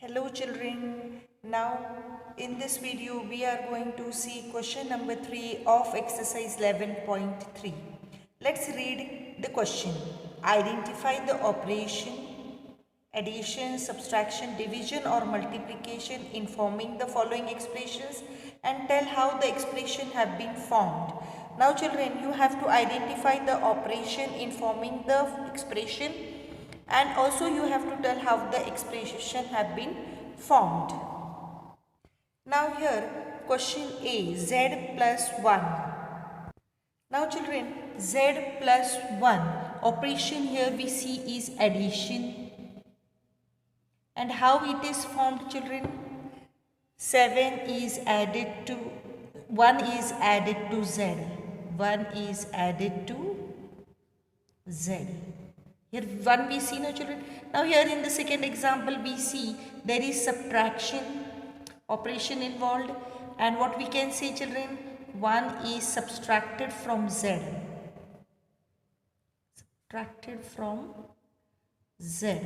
Hello children, now in this video we are going to see question number 3 of exercise 11.3. Let's read the question. Identify the operation, addition, subtraction, division or multiplication in forming the following expressions and tell how the expression have been formed. Now children, you have to identify the operation in forming the expression and also you have to tell how the expression have been formed. Now here question A, z plus 1. Now children, z plus 1 operation here we see is addition. And how it is formed children? 7 is added to 1 is added to z. 1 is added to z. Here 1 we see, no children. Now here in the second example we see there is subtraction operation involved, and what we can say children, 1 is subtracted from z. Subtracted from z.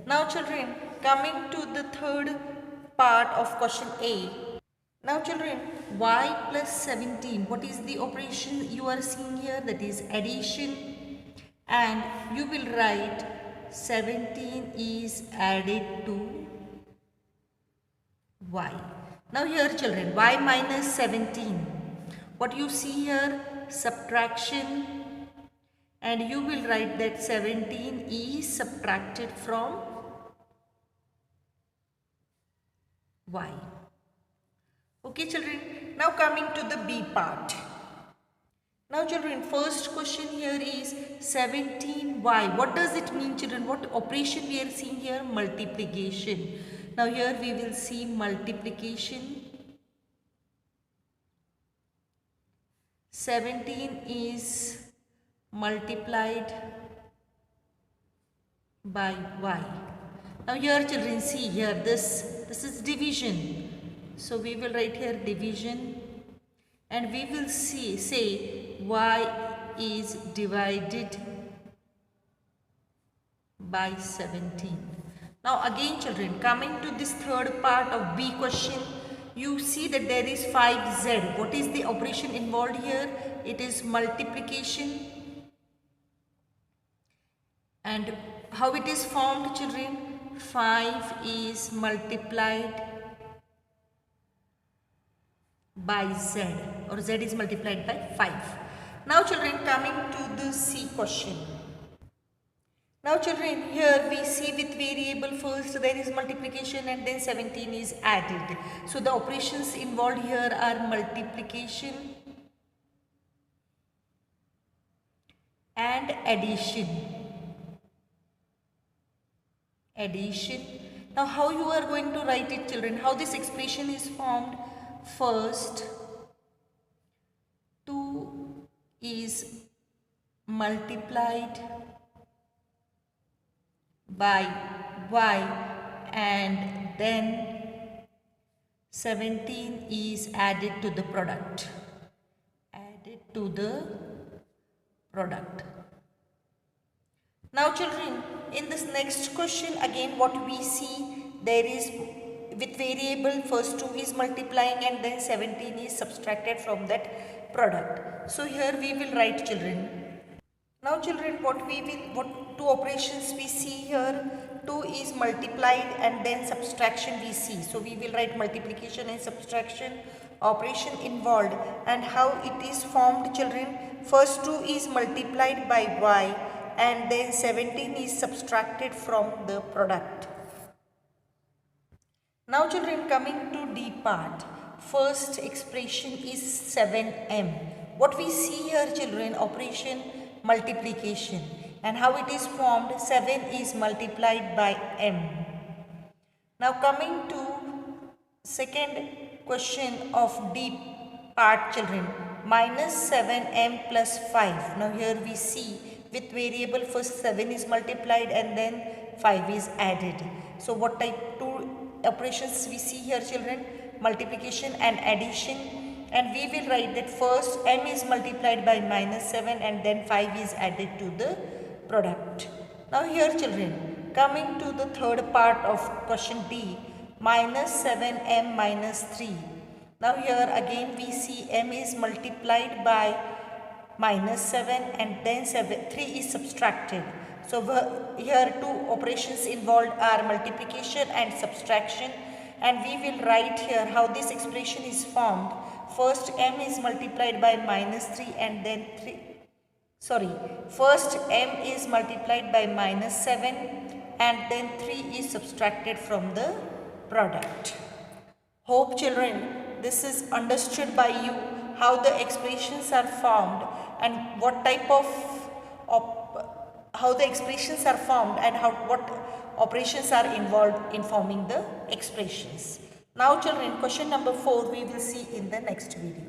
Now children, coming to the third part of question A. Now children, y plus 17, what is the operation you are seeing here? That is addition. And you will write 17 is added to y. Now here children, y minus 17. What you see here? Subtraction. And you will write that 17 is subtracted from y. Okay children, now coming to the B part. Now children, first question here is 17y. What does it mean children? What operation we are seeing here? Multiplication. Now here we will see multiplication. 17 is multiplied by y. Now here children, see here this is division. So we will write here division. And we will say y is divided by 17. Now again children, coming to this third part of B question, you see that there is 5z. What is the operation involved here? It is multiplication. And how it is formed children? 5 is multiplied by z, or z is multiplied by 5. Now children, coming to the C question. Now children, here we see with variable first there is multiplication and then 17 is added. So the operations involved here are multiplication and addition. Addition. Now how you are going to write it children? How this expression is formed? First, 2 is multiplied by y and then 17 is added to the product. Added to the product. Now children, in this next question again what we see, there is with variable first 2 is multiplying and then 17 is subtracted from that product. So here we will write children. Now children, what two operations we see here? 2 is multiplied and then subtraction we see. So we will write multiplication and subtraction operation involved, and how it is formed children. First 2 is multiplied by y and then 17 is subtracted from the product. Now children, coming to D part, first expression is 7m. What we see here children, operation multiplication, and how it is formed, 7 is multiplied by m. Now coming to second question of D part children, minus 7m plus 5. Now here we see with variable first 7 is multiplied and then 5 is added. So what type two operations we see here children? Multiplication and addition, and we will write that first m is multiplied by minus 7 and then 5 is added to the product. Now here children, coming to the third part of question D, minus 7m minus 3. Now here again we see m is multiplied by minus 7 and then 3 is subtracted. So here two operations involved are multiplication and subtraction, and we will write here how this expression is formed. First m is multiplied by minus 3 and then first m is multiplied by minus 7 and then 3 is subtracted from the product. Hope children this is understood by you how the expressions are formed and what type of how the expressions are formed and what operations are involved in forming the expressions. Now children, question number 4 we will see in the next video.